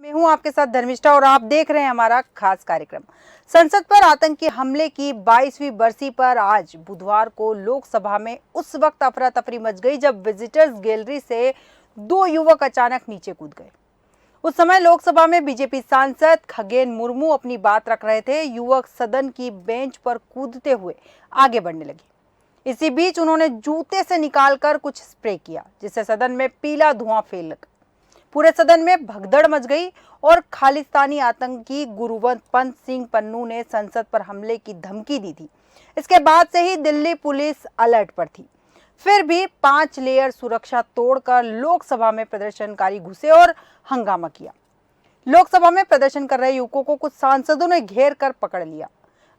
मैं हूं आपके साथ धर्मिष्ठा और आप देख रहे हैं हमारा खास कार्यक्रम। संसद पर आतंकी हमले की 22वीं बरसी पर आज बुधवार को लोकसभा में उस वक्त अफरा तफरी मच गई जब विजिटर्स गैलरी से दो युवक अचानक नीचे कूद गए। उस समय लोकसभा में बीजेपी सांसद खगेन मुर्मू अपनी बात रख रहे थे। युवक सदन की बेंच पर कूदते हुए आगे बढ़ने लगे। इसी बीच उन्होंने जूते से निकालकर कुछ स्प्रे किया, जिससे सदन में पीला धुआं फैल लगा। पूरे सदन में भगदड़ मच गई और खालिस्तानी आतंकी गुरवंत पंत सिंह पन्नू ने संसद पर हमले की धमकी दी थी। इसके बाद से ही दिल्ली पुलिस अलर्ट पर थी। फिर भी 5 लेयर सुरक्षा तोड़कर लोकसभा में प्रदर्शनकारी घुसे और हंगामा किया। लोकसभा में प्रदर्शन कर रहे युवकों को कुछ सांसदों ने घेर कर पकड़ लिया।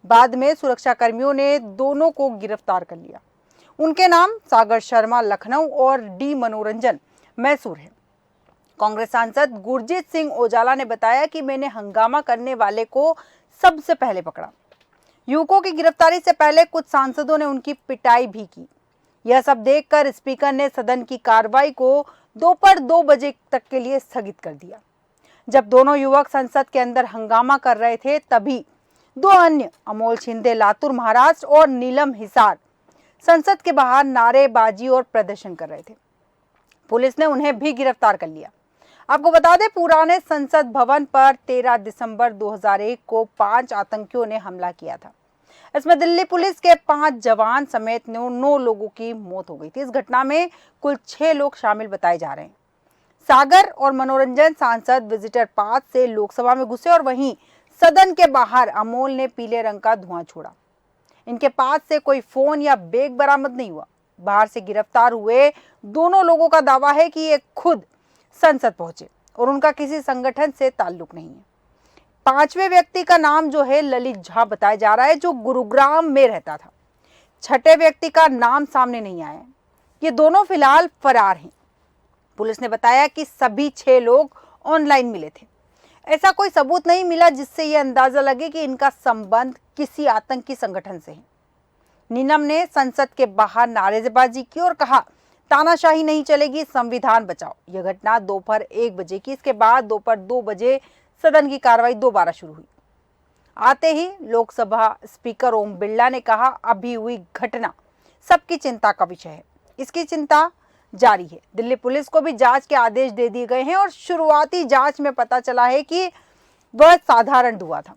बाद में सुरक्षा कर्मियों ने दोनों को गिरफ्तार कर लिया। उनके नाम सागर शर्मा लखनऊ और डी मनोरंजन मैसूर है। कांग्रेस सांसद गुरजीत सिंह औजाला ने बताया कि मैंने हंगामा करने वाले को सबसे पहले पकड़ा। युवकों की गिरफ्तारी से पहले कुछ सांसदों ने उनकी पिटाई भी की। यह सब देखकर स्पीकर ने सदन की कार्रवाई को दोपहर 2 बजे तक के लिए स्थगित कर दिया। जब दोनों युवक संसद के अंदर हंगामा कर रहे थे, तभी 2 अन्य अमोल शिंदे लातूर महाराष्ट्र और नीलम हिसार संसद के बाहर नारेबाजी और प्रदर्शन कर रहे थे। पुलिस ने उन्हें भी गिरफ्तार कर लिया। आपको बता दें, पुराने संसद भवन पर 13 दिसंबर 2001 को 5 आतंकियों ने हमला किया था। इसमें दिल्ली पुलिस के 5 जवान समेत 9 लोगों की मौत हो गई थी। इस घटना में कुल 6 लोग शामिल बताए जा रहे हैं। सागर और मनोरंजन सांसद विजिटर पास से लोकसभा में घुसे और वहीं सदन के बाहर अमोल ने पीले रंग का धुआं छोड़ा। इनके पास से कोई फोन या बैग बरामद नहीं हुआ। बाहर से गिरफ्तार हुए दोनों लोगों का दावा है कि ये खुद संसद पहुंचे और उनका किसी संगठन से ताल्लुक नहीं है। 5वें व्यक्ति का नाम जो है ललित झा बताया जा रहा है, जो गुरुग्राम में रहता था। 6ठे व्यक्ति का नाम सामने नहीं आया है। ये दोनों फिलहाल फरार हैं। पुलिस ने बताया कि सभी 6 लोग ऑनलाइन मिले थे। ऐसा कोई सबूत नहीं मिला जिससे यह अंदाजा लगे कि इनका संबंध किसी आतंकी संगठन से है। नीलम ने संसद के बाहर नारेबाजी की और कहा, तानाशाही नहीं चलेगी, संविधान बचाओ। यह घटना दोपहर 1 बजे की। इसके बाद दोपहर 2 बजे सदन की कार्रवाई दोबारा शुरू हुई। आते ही लोकसभा स्पीकर ओम बिरला ने कहा, अभी हुई घटना सबकी चिंता का विषय है। इसकी चिंता जारी है। दिल्ली पुलिस को भी जांच के आदेश दे दिए गए हैं और शुरुआती जांच में पता चला है कि वह साधारण धुआं था।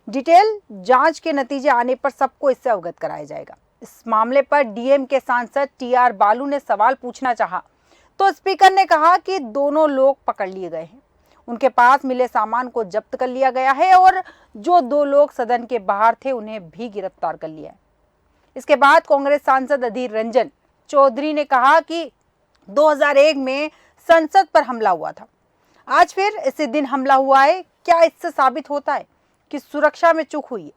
डिटेल जांच के नतीजे आने पर सबको इससे अवगत कराया जाएगा। इस मामले पर डीएम के सांसद टीआर बालू ने सवाल पूछना चाहा तो स्पीकर ने कहा कि दोनों लोग पकड़ लिए गए हैं। उनके पास मिले सामान को जब्त कर लिया गया है और जो 2 लोग सदन के बाहर थे उन्हें भी गिरफ्तार कर लिया है। इसके बाद कांग्रेस सांसद अधीर रंजन चौधरी ने कहा कि 2001 में संसद पर हमला हुआ था। आज फिर इसी दिन हमला हुआ है। क्या इससे साबित होता है कि सुरक्षा में चूक हुई है?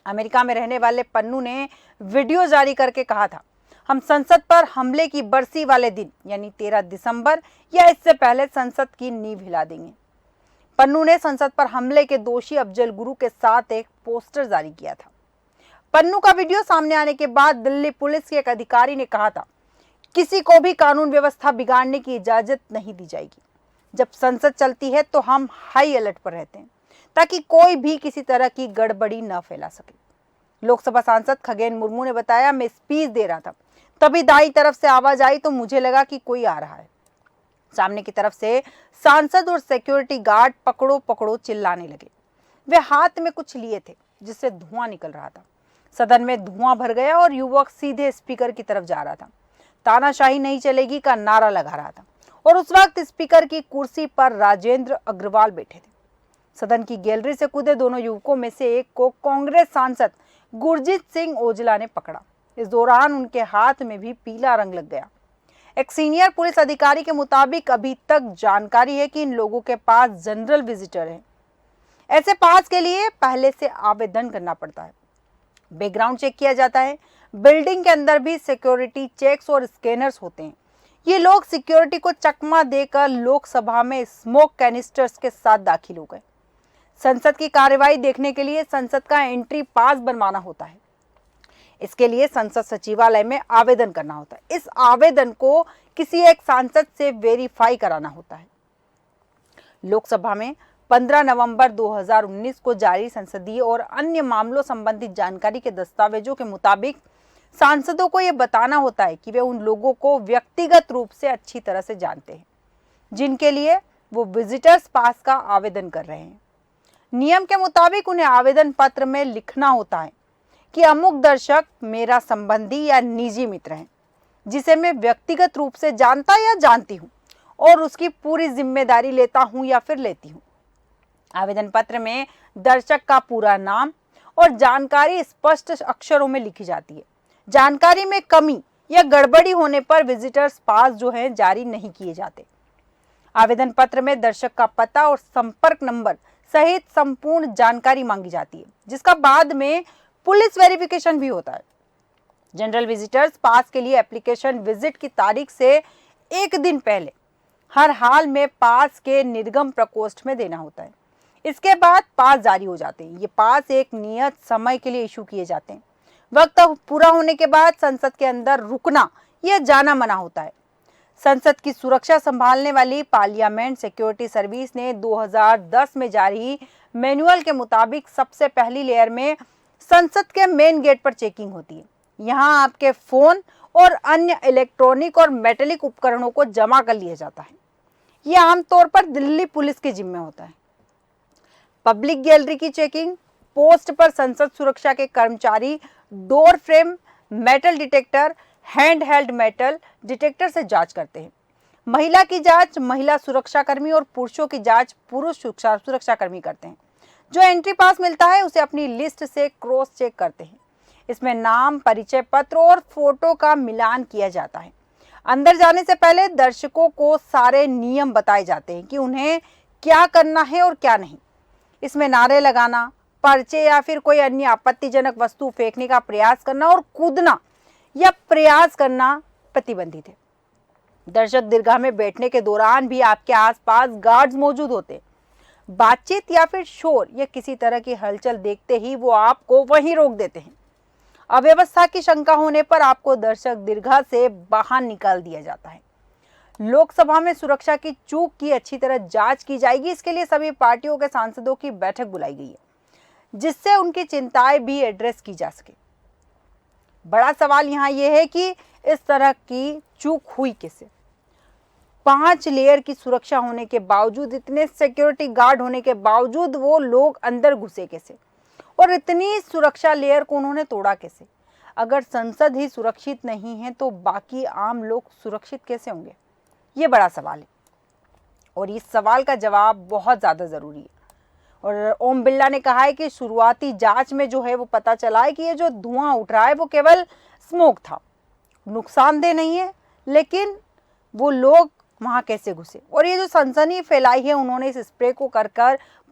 अमेरिका में रहने वाले पन्नू ने वीडियो जारी करके कहा था, हम संसद पर हमले की बरसी वाले दिन यानी 13 दिसंबर या इससे पहले संसद की नींव हिला देंगे। पन्नू ने संसद पर हमले के दोषी अफजल गुरु के साथ एक पोस्टर जारी किया था। पन्नू का वीडियो सामने आने के बाद दिल्ली पुलिस के एक अधिकारी ने कहा था, किसी को भी कानून व्यवस्था बिगाड़ने की इजाजत नहीं दी जाएगी। जब संसद चलती है तो हम हाई अलर्ट पर रहते हैं ताकि कोई भी किसी तरह की गड़बड़ी न फैला सके। लोकसभा सांसद खगेन मुर्मू ने बताया, मैं स्पीच दे रहा था, तभी दाईं तरफ से आवाज आई तो मुझे लगा कि कोई आ रहा है। सामने की तरफ से सांसद और सिक्योरिटी गार्ड पकड़ो पकड़ो चिल्लाने लगे। वे हाथ में कुछ लिए थे जिससे धुआं निकल रहा था। सदन में धुआं भर गया और युवक सीधे स्पीकर की तरफ जा रहा था। तानाशाही नहीं चलेगी का नारा लगा रहा था और उस वक्त स्पीकर की कुर्सी पर राजेंद्र अग्रवाल बैठे थे। सदन की गैलरी से कूदे दोनों युवकों में से एक को कांग्रेस सांसद गुरजीत सिंह औजला ने पकड़ा। इस दौरान उनके हाथ में भी पीला रंग लग गया। एक सीनियर पुलिस अधिकारी के मुताबिक अभी तक जानकारी है कि इन लोगों के पास जनरल विजिटर है। ऐसे पास के लिए पहले से आवेदन करना पड़ता है, बैकग्राउंड चेक किया जाता है। बिल्डिंग के अंदर भी सिक्योरिटी चेक्स और स्कैनर्स होते हैं। ये लोग सिक्योरिटी को चकमा देकर लोकसभा में स्मोक कैनिस्टर्स के साथ दाखिल हो गए। संसद की कार्यवाही देखने के लिए संसद का एंट्री पास बनवाना होता है। इसके लिए संसद सचिवालय में आवेदन करना होता है। इस आवेदन को किसी एक सांसद से वेरीफाई कराना होता है। लोकसभा में 15 नवंबर 2019 को जारी संसदीय और अन्य मामलों संबंधित जानकारी के दस्तावेजों के मुताबिक सांसदों को यह बताना होता है कि वे उन लोगों को व्यक्तिगत रूप से अच्छी तरह से जानते हैं जिनके लिए वो विजिटर्स पास का आवेदन कर रहे हैं। नियम के मुताबिक उन्हें आवेदन पत्र में लिखना होता है कि अमुक दर्शक मेरा संबंधी या निजी मित्र है जिसे मैं व्यक्तिगत रूप से जानता या जानती हूं और उसकी पूरी जिम्मेदारी लेता हूं या फिर लेती हूं। आवेदन पत्र में दर्शक का पूरा नाम और जानकारी स्पष्ट अक्षरों में लिखी जाती है। जानकारी में कमी या गड़बड़ी होने पर विजिटर्स पास जो है जारी नहीं किए जाते। आवेदन पत्र में दर्शक का पता और संपर्क नंबर सहित संपूर्ण जानकारी मांगी जाती है जिसका बाद में पुलिस वेरिफिकेशन भी होता है। जनरल विजिटर्स पास के लिए एप्लीकेशन विजिट की तारीख से एक दिन पहले हर हाल में पास के निर्गम प्रकोष्ठ में देना होता है। इसके बाद पास जारी हो जाते हैं। ये पास एक नियत समय के लिए इशू किए जाते हैं। वक्त पूरा होने के बाद संसद के अंदर रुकना या जाना मना होता है। संसद की सुरक्षा संभालने वाली पार्लियामेंट सिक्योरिटी सर्विस ने 2010 में जारी मैनुअल के मुताबिक सबसे पहली लेयर में संसद के मेन गेट पर चेकिंग होती है। यहाँ आपके फोन और अन्य इलेक्ट्रॉनिक और मेटेलिक उपकरणों को जमा कर लिया जाता है। यह आमतौर पर दिल्ली पुलिस के जिम्मे होता है। पब्लिक गैलरी की चेकिंग पोस्ट पर संसद सुरक्षा के कर्मचारी door frame, metal detector, hand held metal detector से जांच करते हैं। महिला की जांच महिला सुरक्षाकर्मी और पुरुषों की जांच पुरुष सुरक्षाकर्मी करते हैं। जो एंट्री पास मिलता है उसे अपनी लिस्ट से क्रॉस चेक करते हैं। इसमें नाम, परिचय पत्र और फोटो का मिलान किया जाता है। अंदर जाने से पहले दर्शकों को सारे नियम बताए जाते हैं कि उन्हें क्या करना है और क्या नहीं। इसमें नारे लगाना, पर्चे या फिर कोई अन्य आपत्तिजनक वस्तु फेंकने का प्रयास करना और कूदना या प्रयास करना प्रतिबंधित है। दर्शक दीर्घा में बैठने के दौरान भी आपके आसपास गार्ड्स मौजूद होते हैं। बातचीत या फिर शोर या किसी तरह की हलचल देखते ही वो आपको वहीं रोक देते हैं। अव्यवस्था की शंका होने पर आपको दर्शक दीर्घा से बाहर निकाल दिया जाता है। लोकसभा में सुरक्षा की चूक की अच्छी तरह जांच की जाएगी। इसके लिए सभी पार्टियों के सांसदों की बैठक बुलाई गई है जिससे उनकी चिंताएं भी एड्रेस की जा सके। बड़ा सवाल यहाँ यह है कि इस तरह की चूक हुई कैसे। 5 लेयर की सुरक्षा होने के बावजूद, इतने सिक्योरिटी गार्ड होने के बावजूद वो लोग अंदर घुसे कैसे और इतनी सुरक्षा लेयर को उन्होंने तोड़ा कैसे। अगर संसद ही सुरक्षित नहीं है तो बाकी आम लोग सुरक्षित कैसे होंगे, ये बड़ा सवाल है और इस सवाल का जवाब बहुत ज़्यादा ज़रूरी है। और ओम बिरला ने कहा है कि शुरुआती जांच में जो है वो पता चला है कि ये जो धुआं उठ रहा है वो केवल स्मोक था, नुकसानदेह नहीं है, लेकिन वो लोग वहाँ कैसे घुसे। और ये जो सनसनी फैलाई है उन्होंने इस स्प्रे को कर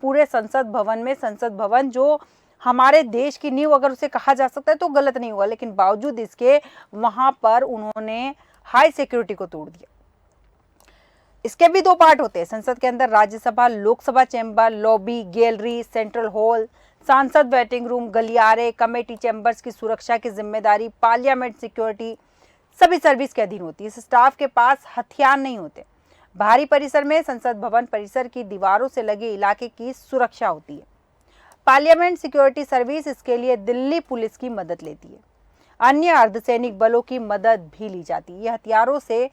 पूरे संसद भवन में, संसद भवन जो हमारे देश की नींव अगर उसे कहा जा सकता है तो गलत नहीं हुआ, लेकिन बावजूद इसके वहाँ पर उन्होंने हाई सिक्योरिटी को तोड़ दिया। इसके भी 2 पार्ट होते हैं। संसद के अंदर Rajya Sabha, Lok Sabha chamber, lobby, gallery, central hall, सांसद वेटिंग रूम, गलियारे, कमेटी चैम्बर्स की सुरक्षा की जिम्मेदारी पार्लियामेंट सिक्योरिटी सभी सर्विस के अधीन होती है। इस स्टाफ के पास हथियार नहीं होते। बाहरी परिसर में संसद भवन परिसर की दीवारों से लगे इलाके की सुरक्षा होती है। पार्लियामेंट सिक्योरिटी सर्विस इसके लिए दिल्ली पुलिस की मदद लेती है। अन्य अर्धसैनिक बलों की मदद भी ली जाती है। ये हथियारों से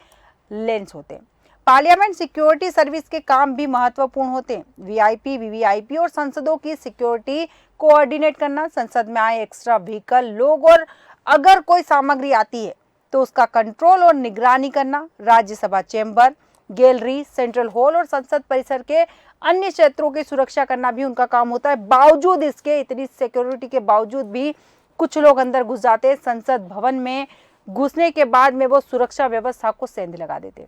लेंस होते हैं। पार्लियामेंट सिक्योरिटी सर्विस के काम भी महत्वपूर्ण होते हैं। वीआईपी, वीवीआईपी और सांसदों की सिक्योरिटी कोऑर्डिनेट करना, संसद में आए एक्स्ट्रा व्हीकल, लोग और अगर कोई सामग्री आती है तो उसका कंट्रोल और निगरानी करना, Rajya Sabha chamber, gallery, central hall और संसद परिसर के अन्य क्षेत्रों की सुरक्षा करना भी उनका काम होता है। बावजूद इसके, इतनी सिक्योरिटी के बावजूद भी कुछ लोग अंदर घुस जाते हैं। संसद भवन में घुसने के बाद में वो सुरक्षा व्यवस्था को सेंध लगा देते।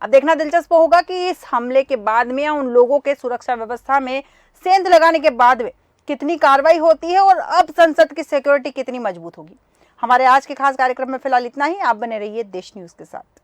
अब देखना दिलचस्प होगा कि इस हमले के बाद में या उन लोगों के सुरक्षा व्यवस्था में सेंध लगाने के बाद में कितनी कार्रवाई होती है और अब संसद की सिक्योरिटी कितनी मजबूत होगी। हमारे आज के खास कार्यक्रम में फिलहाल इतना ही। आप बने रहिए देश न्यूज के साथ।